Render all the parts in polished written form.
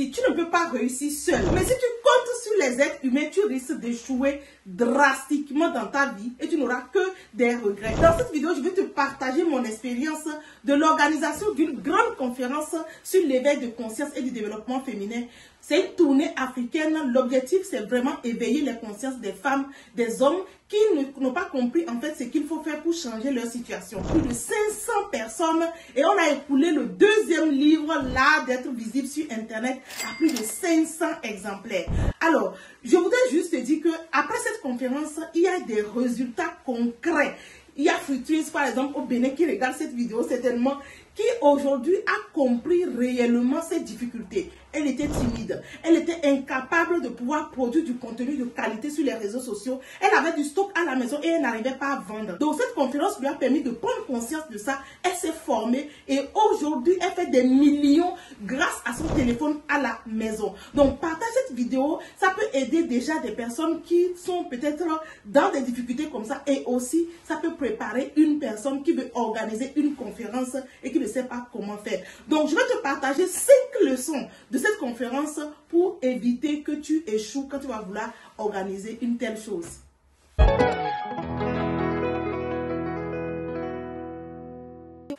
aussi, tu ne peux pas réussir seul. Mais si tu comptes sur les êtres humains, tu risques d'échouer drastiquement dans ta vie et tu n'auras que des regrets. Dans cette vidéo, je vais te partager mon expérience de l'organisation d'une grande conférence sur l'éveil de conscience et du développement féminin. C'est une tournée africaine. L'objectif, c'est vraiment éveiller les consciences des femmes, des hommes qui n'ont pas compris en fait ce qu'il faut faire pour changer leur situation. Plus de 500 personnes et on a écoulé le deuxième livre, L'art d'être visible sur Internet, à plus de 500 exemplaires. Alors, je voudrais juste te dire que après cette conférence, il y a des résultats concrets. Il y a Fructueuse, par exemple, au Bénin, qui regarde cette vidéo certainement, qui aujourd'hui a compris réellement ses difficultés. Elle était timide, elle était incapable de pouvoir produire du contenu de qualité sur les réseaux sociaux. Elle avait du stock à la maison et elle n'arrivait pas à vendre. Donc cette conférence lui a permis de prendre conscience de ça. Elle s'est formée et aujourd'hui elle fait des millions grâce à son téléphone à la maison. Donc partage cette vidéo, ça peut aider déjà des personnes qui sont peut-être dans des difficultés comme ça et aussi ça peut préparer une personne qui veut organiser une conférence et qui ne sait pas comment faire. Donc je vais te partager 5 leçons de cette conférence pour éviter que tu échoues quand tu vas vouloir organiser une telle chose.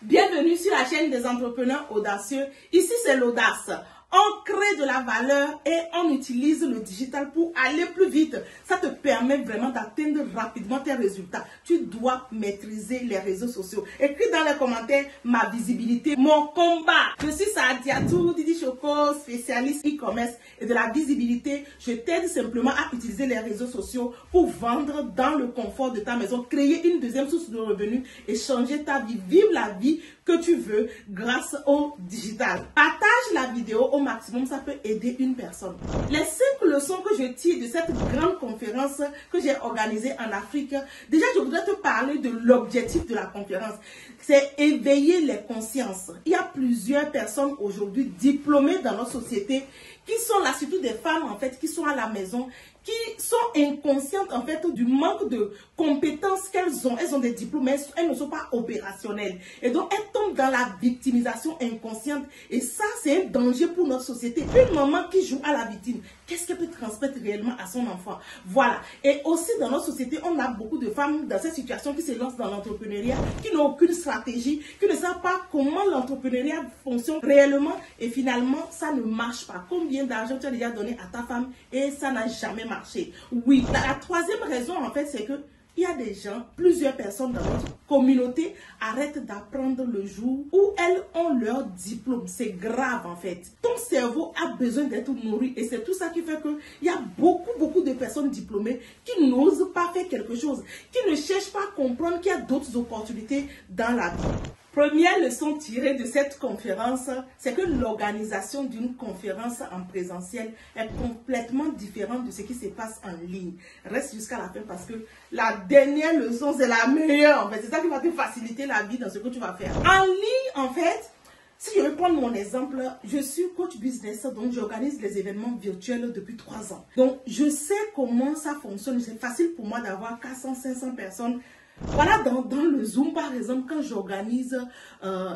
Bienvenue sur la chaîne des entrepreneurs audacieux. Ici, c'est l'audace. On crée de la valeur et on utilise le digital pour aller plus vite. Ça te permet vraiment d'atteindre rapidement tes résultats. Tu dois maîtriser les réseaux sociaux. Écris dans les commentaires ma visibilité, mon combat. Je suis Sadiatou Didi Choco, spécialiste e-commerce et de la visibilité. Je t'aide simplement à utiliser les réseaux sociaux pour vendre dans le confort de ta maison, créer une deuxième source de revenus et changer ta vie, vivre la vie que tu veux grâce au digital. Partage la vidéo au maximum, ça peut aider une personne. Les 5 leçons que je tire de cette grande conférence que j'ai organisée en Afrique, déjà je voudrais te parler de l'objectif de la conférence. C'est éveiller les consciences. Il y a plusieurs personnes aujourd'hui diplômées dans notre société qui sont là, surtout des femmes en fait, qui sont à la maison, qui sont inconscientes en fait du manque de compétences qu'elles ont. Elles ont des diplômes, mais elles ne sont pas opérationnelles. Et donc elles tombent dans la victimisation inconsciente. Et ça, c'est un danger pour notre société. Une maman qui joue à la victime, qu'est-ce qu'elle peut transmettre réellement à son enfant? Voilà. Et aussi dans notre société, on a beaucoup de femmes dans cette situation qui se lancent dans l'entrepreneuriat, qui n'ont aucune stratégie, qui ne savent pas comment l'entrepreneuriat fonctionne réellement. Et finalement, ça ne marche pas. Combien d'argent tu as déjà donné à ta femme et ça n'a jamais marché? Oui. La troisième raison, en fait, c'est que il y a des gens, plusieurs personnes dans notre communauté arrêtent d'apprendre le jour où elles ont leur diplôme. C'est grave en fait. Ton cerveau a besoin d'être nourri et c'est tout ça qui fait qu'il y a beaucoup de personnes diplômées qui n'osent pas faire quelque chose, qui ne cherchent pas à comprendre qu'il y a d'autres opportunités dans la vie. Première leçon tirée de cette conférence, c'est que l'organisation d'une conférence en présentiel est complètement différente de ce qui se passe en ligne. Reste jusqu'à la fin parce que la dernière leçon, c'est la meilleure. En fait, c'est ça qui va te faciliter la vie dans ce que tu vas faire. En ligne, en fait, si je vais prendre mon exemple, je suis coach business, donc j'organise les événements virtuels depuis 3 ans. Donc, je sais comment ça fonctionne. C'est facile pour moi d'avoir 400, 500 personnes. Voilà, dans le Zoom, par exemple, quand j'organise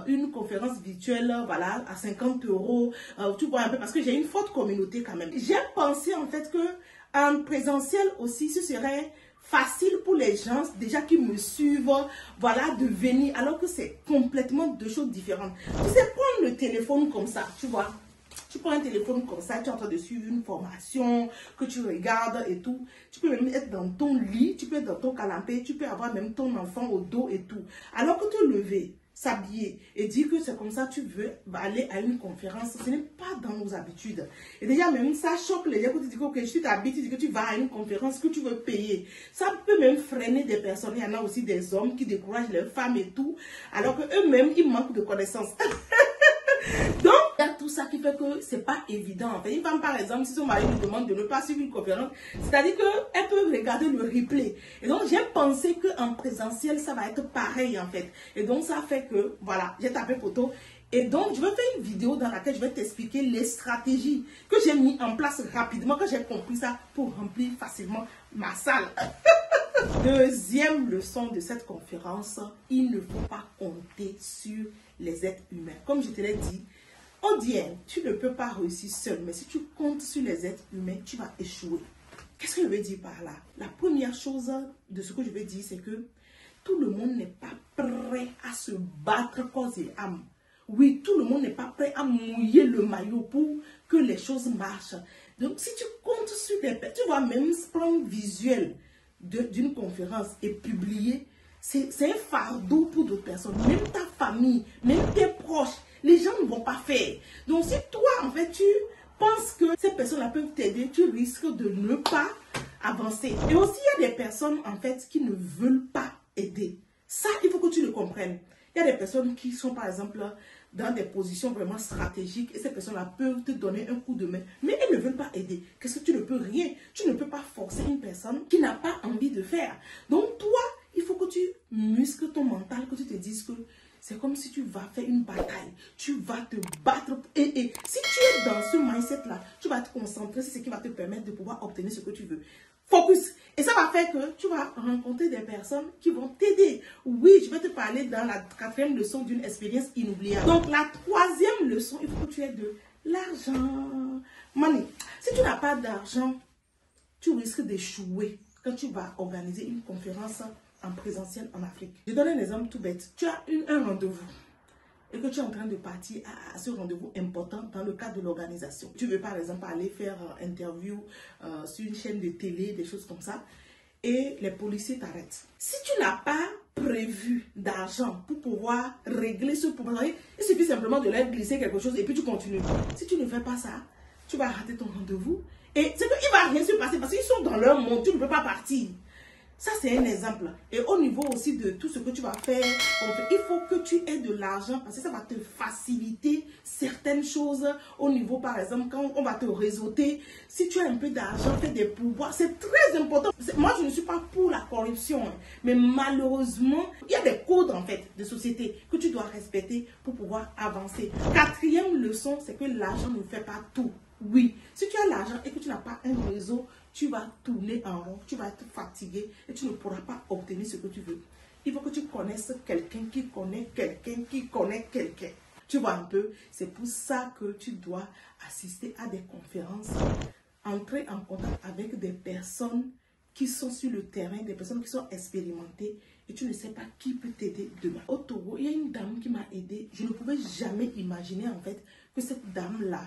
une conférence virtuelle, voilà, à 50 €, tu vois un peu, parce que j'ai une forte communauté quand même. J'ai pensé en fait que en présentiel aussi, ce serait facile pour les gens déjà qui me suivent, voilà, de venir, alors que c'est complètement deux choses différentes. Tu sais, prendre le téléphone comme ça, tu vois. Tu prends un téléphone comme ça, tu es en train de suivre une formation que tu regardes et tout. Tu peux même être dans ton lit, tu peux être dans ton canapé, tu peux avoir même ton enfant au dos et tout. Alors que te lever, s'habiller et dire que c'est comme ça tu veux aller à une conférence, ce n'est pas dans nos habitudes. Et déjà même ça choque les gens quand tu dis que tu t'habilles, tu dis que tu vas à une conférence que tu veux payer. Ça peut même freiner des personnes. Il y en a aussi des hommes qui découragent leurs femmes et tout, alors qu'eux-mêmes, ils manquent de connaissances. Donc, il y a tout ça qui fait que c'est pas évident. En fait, une femme, par exemple, si son mari lui demande de ne pas suivre une conférence, c'est-à-dire qu'elle peut regarder le replay. Et donc, j'ai pensé qu'en présentiel, ça va être pareil, en fait. Et donc, ça fait que, voilà, j'ai tapé photo. Et donc, je vais faire une vidéo dans laquelle je vais t'expliquer les stratégies que j'ai mis en place rapidement, que j'ai compris ça pour remplir facilement ma salle. Deuxième leçon de cette conférence, il ne faut pas compter sur les êtres humains. Comme je te l'ai dit, On dit, hein, tu ne peux pas réussir seul, mais si tu comptes sur les êtres humains, tu vas échouer. Qu'est-ce que je veux dire par là? La première chose de ce que je veux dire, c'est que tout le monde n'est pas prêt à se battre corps et âme. Oui, tout le monde n'est pas prêt à mouiller le maillot pour que les choses marchent. Donc, si tu comptes sur des personnes, tu vois, même prendre visuel d'une conférence et publier, c'est un fardeau pour d'autres personnes. Même ta famille, même tes proches, les gens ne vont pas faire. Donc, si toi, en fait, tu penses que ces personnes-là peuvent t'aider, tu risques de ne pas avancer. Et aussi, il y a des personnes, en fait, qui ne veulent pas aider. Ça, il faut que tu le comprennes. Il y a des personnes qui sont, par exemple, dans des positions vraiment stratégiques et ces personnes-là peuvent te donner un coup de main, mais elles ne veulent pas aider. Qu'est-ce que tu ne peux rien? Tu ne peux pas forcer une personne qui n'a pas envie de faire. Donc, toi, il faut que tu muscles ton mental, que tu te dises que c'est comme si tu vas faire une bataille. Tu vas te battre. Et si tu es dans ce mindset-là, tu vas te concentrer sur ce qui va te permettre de pouvoir obtenir ce que tu veux. Focus. Et ça va faire que tu vas rencontrer des personnes qui vont t'aider. Oui, je vais te parler dans la 4e leçon d'une expérience inoubliable. Donc, la 3e leçon, il faut que tu aies de l'argent. Money. Si tu n'as pas d'argent, tu risques d'échouer quand tu vas organiser une conférence en présentiel en Afrique. Je donne un exemple tout bête. Tu as un rendez-vous et que tu es en train de partir à ce rendez-vous important dans le cadre de l'organisation. Tu veux par exemple aller faire interview sur une chaîne de télé, des choses comme ça, et les policiers t'arrêtent. Si tu n'as pas prévu d'argent pour pouvoir régler ce problème, il suffit simplement de leur glisser quelque chose et puis tu continues. Si tu ne fais pas ça, tu vas rater ton rendez-vous et c'est qu'il ne va rien se passer parce qu'ils sont dans leur monde, tu ne peux pas partir. Ça, c'est un exemple. Et au niveau aussi de tout ce que tu vas faire, il faut que tu aies de l'argent parce que ça va te faciliter certaines choses. Au niveau, par exemple, quand on va te réseauter, si tu as un peu d'argent, fais des pouvoirs, c'est très important. Moi, je ne suis pas pour la corruption, mais malheureusement, il y a des codes, en fait, de société que tu dois respecter pour pouvoir avancer. 4e leçon, c'est que l'argent ne fait pas tout. Oui, si tu as l'argent et que tu n'as pas un réseau, tu vas tourner en rond, tu vas être fatigué et tu ne pourras pas obtenir ce que tu veux. Il faut que tu connaisses quelqu'un qui connaît quelqu'un qui connaît quelqu'un. Tu vois un peu, c'est pour ça que tu dois assister à des conférences, entrer en contact avec des personnes qui sont sur le terrain, des personnes qui sont expérimentées et tu ne sais pas qui peut t'aider demain. Au Togo, il y a une dame qui m'a aidé. Je ne pouvais jamais imaginer en fait que cette dame-là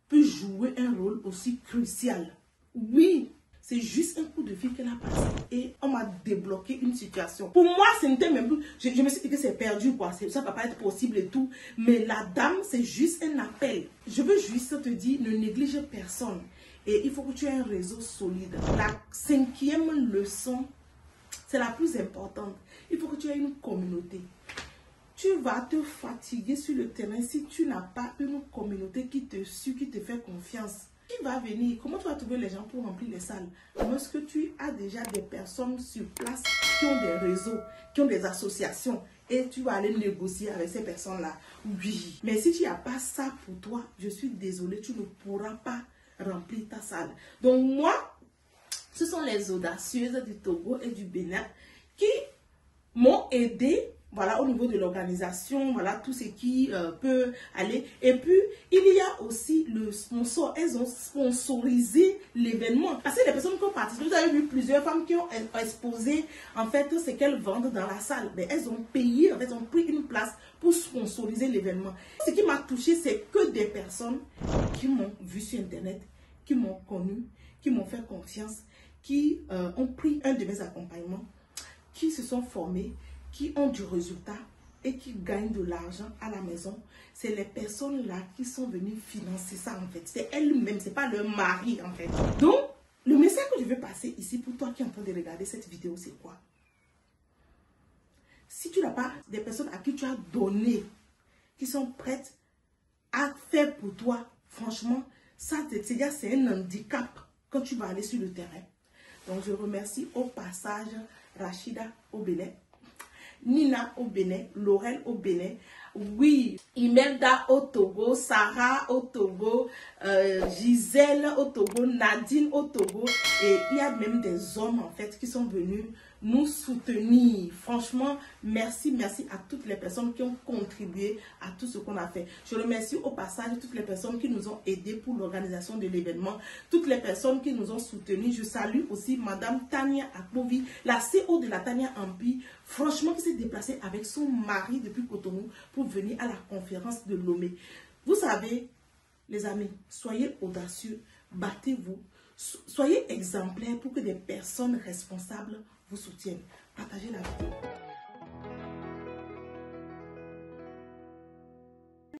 peut jouer un rôle aussi crucial. Oui, c'est juste un coup de fil qu'elle a passé et on m'a débloqué une situation. Pour moi, ce n'était même plus... Je me suis dit que c'est perdu, quoi. Ça ne va pas être possible et tout. Mais la dame, c'est juste un appel. Je veux juste te dire, ne néglige personne. Et il faut que tu aies un réseau solide. La 5e leçon, c'est la plus importante. Il faut que tu aies une communauté. Tu vas te fatiguer sur le terrain si tu n'as pas une communauté qui te suit, qui te fait confiance. Qui va venir? Comment tu vas trouver les gens pour remplir les salles? Est-ce que tu as déjà des personnes sur place qui ont des réseaux, qui ont des associations et tu vas aller négocier avec ces personnes-là? Oui. Mais si tu n'as pas ça pour toi, je suis désolée, tu ne pourras pas remplir ta salle. Donc moi, ce sont les audacieuses du Togo et du Bénin qui m'ont aidé. Voilà, au niveau de l'organisation, voilà, tout ce qui peut aller. Et puis, il y a aussi le sponsor. Elles ont sponsorisé l'événement. Parce que les personnes qui ont participé, vous avez vu plusieurs femmes qui ont exposé, en fait, ce qu'elles vendent dans la salle. Mais elles ont payé, en fait, elles ont pris une place pour sponsoriser l'événement. Ce qui m'a touché, c'est que des personnes qui m'ont vu sur Internet, qui m'ont connu, qui m'ont fait confiance, qui ont pris un de mes accompagnements, qui se sont formés, qui ont du résultat et qui gagnent de l'argent à la maison. C'est les personnes-là qui sont venues financer ça en fait. C'est elles-mêmes, c'est pas leur mari en fait. Donc, le message que je veux passer ici pour toi qui es en train de regarder cette vidéo, c'est quoi? Si tu n'as pas des personnes à qui tu as donné, qui sont prêtes à faire pour toi, franchement, ça c'est un handicap quand tu vas aller sur le terrain. Donc, je remercie au passage Rachida au Bénin, Nina au Bénin, Laurel au Bénin, oui, Imelda au Togo, Sarah au Togo, Gisèle au Togo, Nadine au Togo, et il y a même des hommes en fait qui sont venus nous soutenir. Franchement, merci à toutes les personnes qui ont contribué à tout ce qu'on a fait. Je remercie au passage toutes les personnes qui nous ont aidés pour l'organisation de l'événement, toutes les personnes qui nous ont soutenus. Je salue aussi Madame Tania Akpovi, la CEO de la Tania Empire, franchement, qui s'est déplacée avec son mari depuis Cotonou pour venir à la conférence de Lomé. Vous savez, les amis, soyez audacieux, battez-vous, soyez exemplaires pour que des personnes responsables vous soutiennent. Partagez la vidéo.